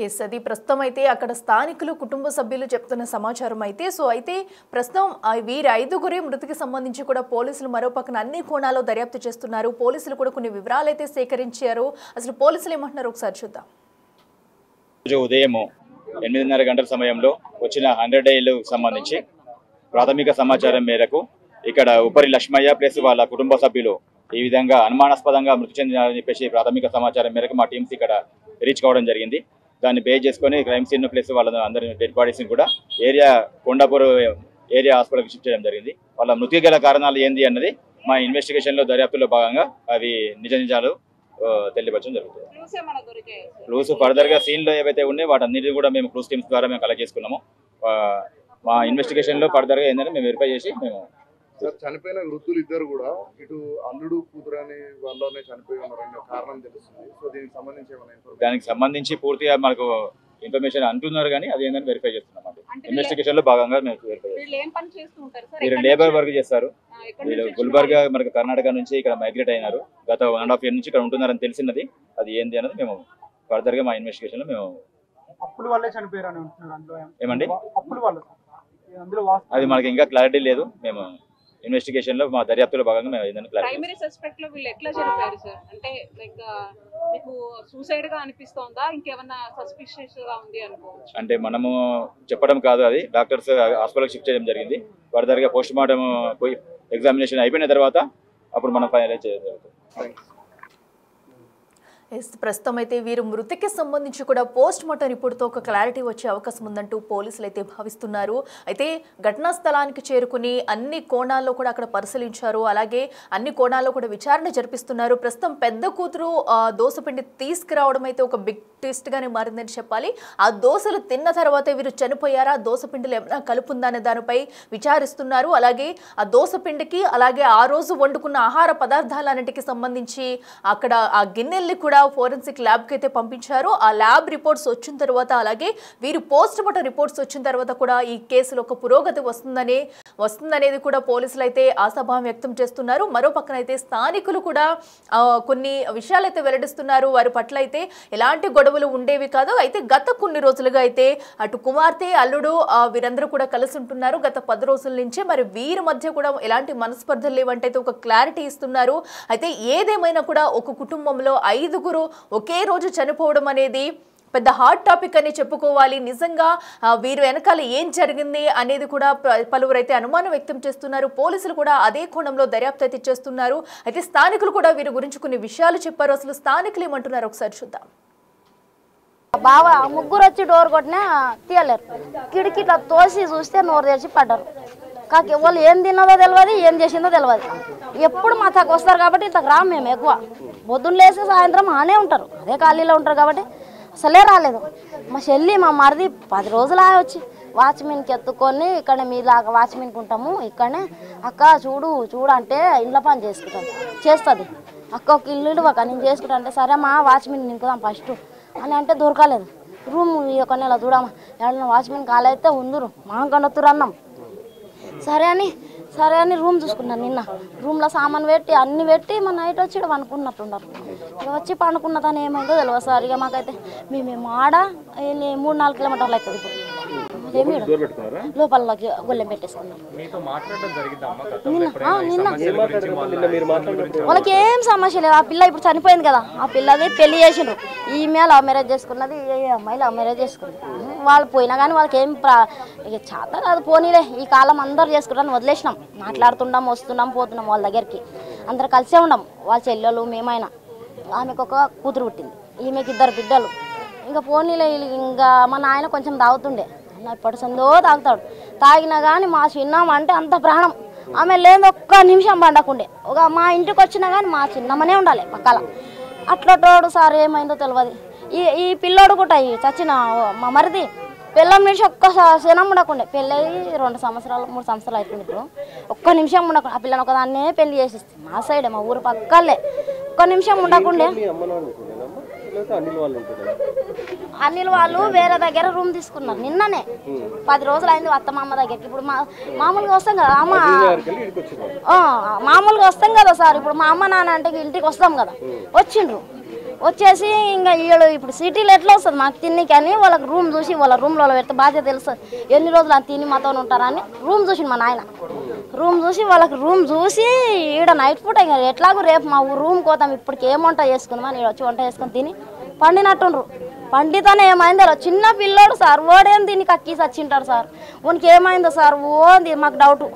ఎస్, అది ప్రస్తుతం అయితే అక్కడ స్థానికులు కుటుంబ సభ్యులు చెప్తున్న సమాచారం అయితే. సో అయితే ప్రస్తుతం వీరి 5గురి మృతికి సంబంధించి కూడా పోలీసులు మరో పక్కన అన్ని కోణాల్లో దర్యాప్తు చేస్తున్నారు. పోలీసులు కూడా కొన్ని వివరాలు అయితే సేకరించారు. అసలు పోలీసులు ఏమంటున్నారు ఒకసారి చూద్దాం. రోజు ఉదయం 8:30 గంటల సమయంలో వచ్చిన 100 ఏళ్లకు సంబంధించి ప్రాథమిక సమాచారం మేరకు ఇక్కడ ఉపరి లక్ష్మయ్య ప్లస్ వాళ్ళ కుటుంబ సభ్యులు ఈ విధంగా అనుమానాస్పదంగా మృతి చెందినారని చెప్పేసి ప్రాథమిక సమాచారం మేరకు మా టీమ్స్ ఇక్కడ రీచ్ కావడం జరిగింది. దాన్ని బేస్ చేసుకొని క్రైమ్ సీన్ ప్లేస్ వాళ్ళ అందరి డెడ్ బాడీస్ని కూడా కొండాపూర్ ఏరియా హాస్పిటల్కి షిఫ్ట్ చేయడం జరిగింది. వాళ్ళ మృతి గల కారణాలు ఏంది అన్నది మా ఇన్వెస్టిగేషన్లో దర్యాప్తులో భాగంగా అవి నిజాలు తెలియపరచడం జరుగుతుంది. క్లూస్ ఫర్దర్గా సీన్లో ఏవైతే ఉన్నాయో వాటన్నిటిని కూడా మేము క్లూస్ టీమ్స్ ద్వారా మేము కలెక్ట్ చేసుకున్నాము. మా ఇన్వెస్టిగేషన్లో ఫర్దర్గా ఏంటంటే మేము వెరిఫై చేసి మేము చనిపోయిన వృద్ధులు ఇద్దరు కూడా ఇటు అల్లుడు కూతురు అని వాళ్ళనే చనిపోయి ఉన్నారనే కారణం తెలుస్తుంది. సో దానికి సంబంధించి పూర్తిగా మనకు ఇన్ఫర్మేషన్ అంటున్నారు, కానీ అది ఏంటంటే వెరిఫై చేస్తున్నాం. ఇన్వెస్టిగేషన్ లో భాగంగా మేము వెరిఫై చేస్తాం. వీళ్ళు లేబర్ వర్క్ చేస్తారు. వీళ్ళు గుల్బర్గా మనకు కర్ణాటక నుంచి ఇక్కడ మైగ్రేట్ అయినారు. గత 1.5 year నుంచి ఇక్కడ ఉంటున్నారని తెలిసినది. అది ఏంది అనేది మేము ఫర్దర్ గా మా ఇన్వెస్టిగేషన్ లో మేము ఏమండి అది మనకి ఇంకా క్లారిటీ లేదు. మేము ఇన్వెస్టిగేషన్ లో మా దర్యాప్తులో భాగంగా మేము ఏదైనా ప్రైమరీ సస్పెక్ట్ లో వీళ్ళు ఎట్లా చనిపోయారు సార్? అంటే లైక్ మీకు సూసైడ్ గా అనిపిస్తోందా, ఇంకేమన్నా సస్పిషియస్ గా ఉంది అనుకోవచ్చు? అంటే మనము చెప్పడం కాదు, అది డాక్టర్స్ హాస్పిటల్కి షిఫ్ట్ చేయడం జరిగింది. ఫర్దర్ గా పోస్ట్ మార్టం ఎగ్జామినేషన్ అయిపోయిన తర్వాత అప్పుడు మనం ఫైనలైజ్ చేయడం జరుగుతుంది. ప్రస్తుతం అయితే వీరు మృతికి సంబంధించి కూడా పోస్ట్ మార్టం రిపోర్ట్తో ఒక క్లారిటీ వచ్చే అవకాశం ఉందంటూ పోలీసులు అయితే భావిస్తున్నారు. అయితే ఘటనా స్థలానికి చేరుకుని అన్ని కోణాల్లో కూడా అక్కడ పరిశీలించారు. అలాగే అన్ని కోణాల్లో కూడా విచారణ జరిపిస్తున్నారు. ప్రస్తుతం పెద్ద కూతురు దోసపిండి తీసుకురావడం అయితే ఒక బిగ్ ట్విస్ట్ గానే మారిందని చెప్పాలి. ఆ దోసలు తిన్న తర్వాతే వీరు చనిపోయారా, దోసపిండిలో ఏమైనా కలుపుందా అనే దానిపై విచారిస్తున్నారు. అలాగే ఆ దోసపిండికి అలాగే ఆ రోజు వండుకున్న ఆహార పదార్థాలన్నిటికీ సంబంధించి అక్కడ ఆ గిన్నెల్ని కూడా ఫోరెన్సిక్ ల్యాబ్కి అయితే పంపించారు. ఆ ల్యాబ్ రిపోర్ట్స్ వచ్చిన తర్వాత అలాగే వీరు పోస్ట్ మార్టం రిపోర్ట్స్ వచ్చిన తర్వాత కూడా ఈ కేసులో ఒక పురోగతి వస్తుందనేది కూడా పోలీసులు అయితే ఆశాభావం వ్యక్తం చేస్తున్నారు. మరో పక్కన అయితే స్థానికులు కూడా కొన్ని విషయాలు అయితే వెల్లడిస్తున్నారు. వారి పట్ల అయితే ఎలాంటి గొడవలు ఉండేవి కాదు. అయితే గత కొన్ని రోజులుగా అయితే అటు కుమార్తె అల్లుడు వీరందరూ కూడా కలిసి ఉంటున్నారు గత 10 రోజుల నుంచి. మరి వీరి మధ్య కూడా ఎలాంటి మనస్పర్ధలు లేవంటే అయితే ఒక క్లారిటీ ఇస్తున్నారు. అయితే ఏదేమైనా కూడా ఒక కుటుంబంలో 5 ఒకే రోజు చనిపోవడం అనేది పెద్ద హాట్ టాపిక్ అని చెప్పుకోవాలి. నిజంగా వీరు వెనకాల ఏం జరిగింది అనేది కూడా పలువురు అయితే అనుమానం వ్యక్తం చేస్తున్నారు. పోలీసులు కూడా అదే కోణంలో దర్యాప్తు అయితే చేస్తున్నారు. అయితే స్థానికులు కూడా వీరి గురించి కొన్ని విషయాలు చెప్పారు. అసలు స్థానికులు ఏమంటున్నారు ఒకసారి చూద్దాం. బావ ముగ్గురు వచ్చి డోర్ కొట్టినా తీయలేరు. కిటికీ ఇట్లా తోసి చూస్తే నోరు తెరిచి పడ్డారు. కాకి వాళ్ళు ఏం తిన్నదో తెలియదు, ఏం చేసిందో తెలియదు. ఎప్పుడు మా తగ్గ వస్తారు కాబట్టి ఇంతకు రాము మేము ఎక్కువ. పొద్దున్న లేసి సాయంత్రం ఆనే ఉంటారు, అదే ఖాళీలో ఉంటారు కాబట్టి అసలే రాలేదు. మా చెల్లి మా మరిది 10 రోజులు వచ్చి వాచ్మెన్కి ఎత్తుకొని ఇక్కడ మీలాగా వాచ్మెన్కి ఉంటాము ఇక్కడనే అక్క చూడు అంటే ఇంట్లో పని చేస్తుంది. అక్క ఒక ఇల్లు ఒక నేను చేసుకుంటా అంటే సరే మా వాచ్మెన్ నింకుదాం ఫస్ట్ అని అంటే దొరకలేదు. రూమ్ ఒక నెల చూడమ్మా ఎవరైనా వాచ్మెన్ కాలైతే ఉందరు మా కనొత్తురు అన్నాం. సరే అని రూమ్ చూసుకున్నాను. నిన్న రూమ్లో సామాన్ పెట్టి అన్ని పెట్టి మా నైట్ వచ్చి ఇక్కడ పండుకున్నట్టున్నారు. ఇక వచ్చి పండుకున్న తను ఏమైందో తెలియదు సార్. ఇక మాకైతే మేము ఆడ 3-4 కిలోమీటర్లు అవుతుంది. ఇప్పుడు లోపలకి గొల్లెం పెట్టేసుకున్నాం. నిన్న వాళ్ళకి ఏం సమస్య లేదు. ఆ పిల్ల ఇప్పుడు చనిపోయింది కదా, ఆ పిల్లది పెళ్లి చేసిండ్రు. ఈమె లవ్ మ్యారేజ్ చేసుకున్నది, ఈ అమ్మాయి లవ్ మ్యారేజ్ చేసుకుంది. వాళ్ళు పోయినా కానీ వాళ్ళకి ఏం ఇక చేత కాదు. పోనీలే ఈ కాలం అందరు చేసుకుంటారని వదిలేసినాం. మాట్లాడుతున్నాం, వస్తున్నాం, పోతున్నాం వాళ్ళ దగ్గరికి. అందరు కలిసే ఉన్నాం. వాళ్ళ చెల్లెలు మేమైనా. ఆమెకు ఒక కూతురు పుట్టింది, ఈమెకి 2 బిడ్డలు. ఇంకా పోనీలే ఇంకా మా నాయన కొంచెం తాగుతుండే, ఇప్పటి సందో తాగుతాడు. తాగినా కానీ మా చిన్నమ్మ అంటే అంత ప్రాణం. ఆమె లేదు ఒక్క నిమిషం పండకుండే. మా ఇంటికి వచ్చినా కానీ మా చిన్నమ్మనే ఉండాలి పక్కల. అట్లటోడు సార్ ఏమైందో తెలియదు. ఈ పిల్లోడు కూడా చచ్చిన మా మరిది పిల్లం నుంచి ఒక్క క్షణం ఉండకుండే. పెళ్ళి 2 సంవత్సరాలు 3 సంవత్సరాలు అవుతుంది. ఇప్పుడు ఒక్క నిమిషం ఉండకుండా ఆ పిల్లని ఒకదాన్నే పెళ్లి చేసేస్తుంది. మా సైడే మా ఊరు పక్కలే. ఒక్క నిమిషం ఉండకుండే. అనిల్ వాళ్ళు వేరే దగ్గర రూమ్ తీసుకున్నారు. నిన్ననే 10 రోజులు అయింది అత్తమ్మ దగ్గరికి. ఇప్పుడు మామూలుగా వస్తాం కదా మామూలుగా వస్తాం కదా సార్. ఇప్పుడు మా అమ్మ నాన్న అంటే ఇంటికి వస్తాం కదా, వచ్చిండ్రు. వచ్చేసి ఇంకా వీళ్ళు ఇప్పుడు సిటీలో ఎట్లా వస్తుంది మాకు తిన్నికి అని వాళ్ళకి రూమ్ చూసి వాళ్ళ రూమ్లో పెడితే బాధ్యత తెలుస్తుంది. ఎన్ని రోజులు అని తిని మాతో ఉంటారని రూమ్ చూసి మా నాయన రూమ్ చూసి వాళ్ళకి రూమ్ చూసి ఈడ నైట్ పూట ఇంకా ఎట్లాగో రేపు మా రూమ్ కోతాం ఇప్పటికి ఏం వంట చేసుకుందామని ఈడ వచ్చి వంట చేసుకొని తిని పండినట్టుండ్రు. పండితేనే ఏమైందో చిన్న పిల్లోడు సార్. ఓడేం తిని కక్కీసి వచ్చింటారు సార్. వానికి ఏమైందో సార్ ఓంది మాకు డౌట్.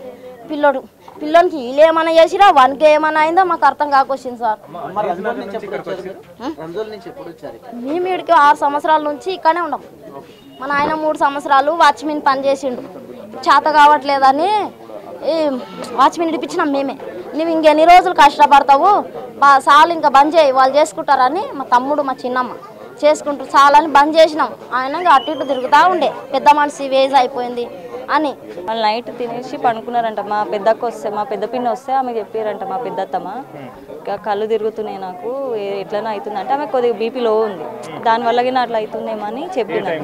పిల్లోనికి వీళ్ళు ఏమైనా చేసిరా వానికి ఏమైనా అయిందో మాకు అర్థం కాకొచ్చింది సార్. మేము వీడికి 6 సంవత్సరాల నుంచి ఇక్కడనే ఉన్నాం. మా నాయన 3 సంవత్సరాలు వాచ్మెన్ పని చేసిండు. చేత కావట్లేదని వాచ్మెన్ ఇడిపించినాం మేమే. నువ్వు ఇంకెన్ని రోజులు కష్టపడతావు చాలు ఇంకా బంద్ చేయి వాళ్ళు చేసుకుంటారని మా తమ్ముడు మా చిన్నమ్మ చేసుకుంటారు చాలని బంద్ చేసినాం. ఆయన అటు ఇటు తిరుగుతూ ఉండే. పెద్ద మనిషి వేజ్ అయిపోయింది అని వాళ్ళు నైట్ తినేసి పడుకున్నారంట. మా పెద్ద పిన్ని వస్తే ఆమె చెప్పారంట మా పెద్దత్తమ్మ కళ్ళు తిరుగుతున్నాయి నాకు ఎట్లనే అవుతుందంటే ఆమె కొద్దిగా బీపీ లో ఉంది, దానివల్ల అట్లా అవుతుందేమో అని చెప్పింది.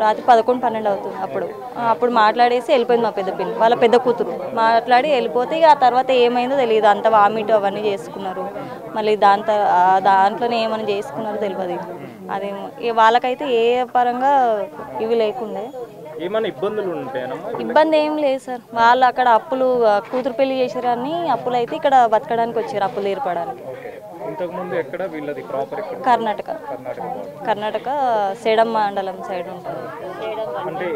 రాత్రి 11-12 అవుతుంది. అప్పుడు మాట్లాడేసి వెళ్ళిపోయింది మా పెద్ద పిన్ని వాళ్ళ పెద్ద కూతురు. మాట్లాడి వెళ్ళిపోతే ఇక ఆ తర్వాత ఏమైందో తెలియదు. అంత వామిట్ అవన్నీ చేసుకున్నారు. మళ్ళీ దాంట్లోనే ఏమైనా చేసుకున్నారో తెలియదు. అది వాళ్ళకైతే ఏ పరంగా ఇవి లేకుండే ఏమైనా ఇబ్బందులు ఉంటాయనమ్మా? ఇబ్బంది ఏం లేదు సార్. వాళ్ళు అక్కడ అప్పులు కూతురు పెళ్లి చేసారని అప్పులు అయితే ఇక్కడ బతకడానికి వచ్చారు, అప్పులు తీర్పడానికి. ఇంతకుముందు ఎక్కడ వీళ్ళది ప్రాపర్ ఎక్కడ? కర్ణాటక సేడం మండలం సైడ్ ఉంటుంది. అంటే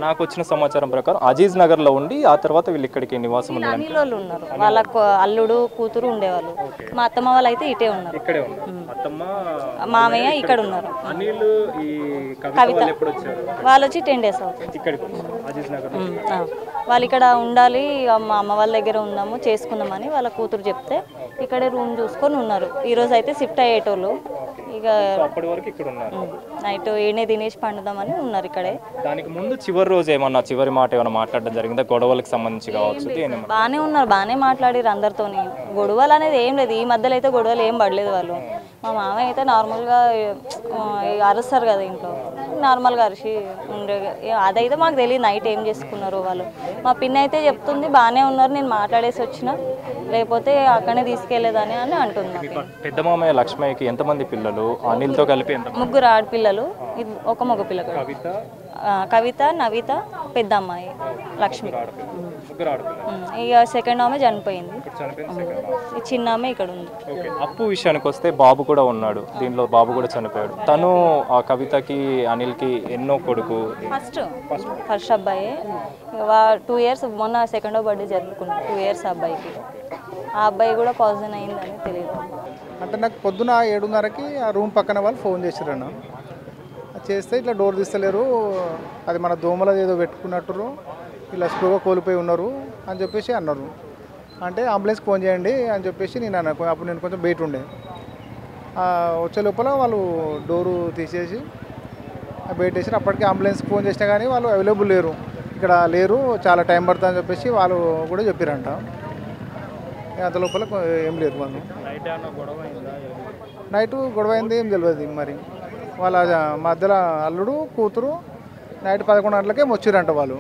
నాకు వచ్చిన సమాచారం ప్రకారం అజీజ్ నగర్ లో ఉండి ఆ తర్వాత వీళ్ళు ఇక్కడికి నివాసం అనిలోళ్ళు ఉన్నారు, వాళ్ళకు అల్లుడు కూతురు ఉండేవాళ్ళు. మా అత్తమ్మ వాళ్ళు అయితే ఇటే ఉన్నారు, ఇక్కడే ఉన్నారు. అత్తమ్మ మామయ్య ఇక్కడ ఉన్నారు. అనిల్ ఈ కవిత వాళ్ళు వచ్చి 10 days అవుతుంది ఇక్కడికి అజీజ్ నగర్. వాళ్ళు ఇక్కడ ఉండాలి, మా అమ్మ వాళ్ళ దగ్గర ఉందాము చేసుకుందామని వాళ్ళ కూతురు చెప్తే ఇక్కడే రూమ్ చూసుకొని ఉన్నారు. ఈ రోజు అయితే షిఫ్ట్ అయ్యేటోళ్ళు, ఇక అప్పటి వరకు ఇక్కడ ఉన్నారు. నైట్ ఏనే తినేసి పండుదామని ఉన్నారు ఇక్కడే. దానికి ముందు చివరి రోజు ఏమన్నా చివరి మాట ఏమన్నా మాట్లాడడం జరిగిందా? గొడవలకు సంబంధించి కావచ్చు. బాగానే ఉన్నారు, బాగానే మాట్లాడారు అందరితోని. గొడవలు అనేది ఏం లేదు, ఈ మధ్యలో అయితే గొడవలు ఏం పడలేదు వాళ్ళు. మా మామయ్య అయితే నార్మల్గా అరుస్తారు కదా ఇంట్లో, నార్మల్గా అరిచి ఉండే. అదైతే మాకు తెలియదు నైట్ ఏం చేసుకున్నారు వాళ్ళు. మా పిన్ని అయితే చెప్తుంది బాగానే ఉన్నారు, నేను మాట్లాడేసి వచ్చిన, లేకపోతే అక్కడనే తీసుకెళ్లేదని అని అంటుంది. పెద్ద మామయ్య లక్ష్మయ్యకి ఎంతమంది పిల్లలు? అనిల్తో కలిపి 3 ఆడపిల్లలు, ఒక మగ పిల్లలు. కవిత, నవిత, పెద్ద అమ్మాయి లక్ష్మి. ఇక సెకండ్ ఆమె చనిపోయింది, చిన్న ఆమె ఇక్కడ ఉంది. అప్పు విషయానికి వస్తే బాబు కూడా ఉన్నాడు దీనిలో, బాబు కూడా చనిపోయాడు. తను ఆ కవితకి అనిల్కి ఎన్నో కొడుకు? ఫస్ట్ అబ్బాయి 2 years, మొన్న సెకండో బర్త్డే జరుపుకున్నాడు 2 years అబ్బాయికి. ఆ అబ్బాయి కూడా పాయిజన్ అయిందని తెలియదు. అంటే నాకు పొద్దున 7:30కి ఆ రూమ్ పక్కన వాళ్ళు ఫోన్ చేశారన్న. చేస్తే ఇట్లా డోర్ తీస్తలేరు, అది మన దోమల ఏదో పెట్టుకున్నట్టు, ఇలా స్లోగా కోల్పోయి ఉన్నారు అని చెప్పేసి అన్నారు. అంటే అంబులెన్స్కి ఫోన్ చేయండి అని చెప్పేసి నేను అన్నాను. అప్పుడు నేను కొంచెం బయట ఉండే, వచ్చే లోపల వాళ్ళు డోరు తీసేసి బయట వేసి అప్పటికి అంబులెన్స్కి ఫోన్ చేసినా కానీ వాళ్ళు అవైలబుల్ లేరు, ఇక్కడ లేరు, చాలా టైం పడుతుంది అని చెప్పేసి వాళ్ళు కూడా చెప్పారంట. అంత లోపల ఏం లేరు వాళ్ళు. నైట్ గొడవ అయింది ఏం తెలియదు మరి. వాళ్ళ మధ్యలో అల్లుడు కూతురు నైట్ 11 గంటలకే వచ్చిరంట వాళ్ళు.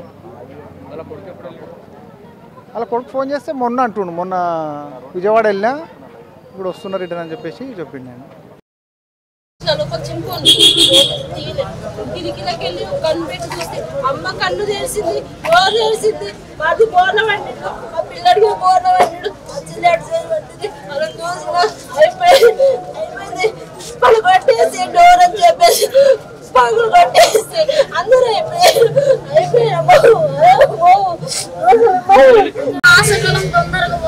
వాళ్ళ కొడుకు ఫోన్ చేస్తే మొన్న అంటుండు, మొన్న విజయవాడ వెళ్ళినా ఇప్పుడు వస్తున్నారు రిటర్న్ అని చెప్పేసి చెప్పిండు. నేను కిటికీలకెళ్ళి కన్ను పెట్టి చూస్తే అమ్మ కన్ను తెరిసింది, బోర్ తెరిసింది, మాది బోర్ల వండిడు, మా పిల్లడికి బోర్ల వండిడు, పట్టింది అలా చూసిన అయిపోయింది. పళ్ళు కొట్టేసి డోర్ అని చెప్పేసి పగులు కొట్టేసి అందరూ అయిపోయారు.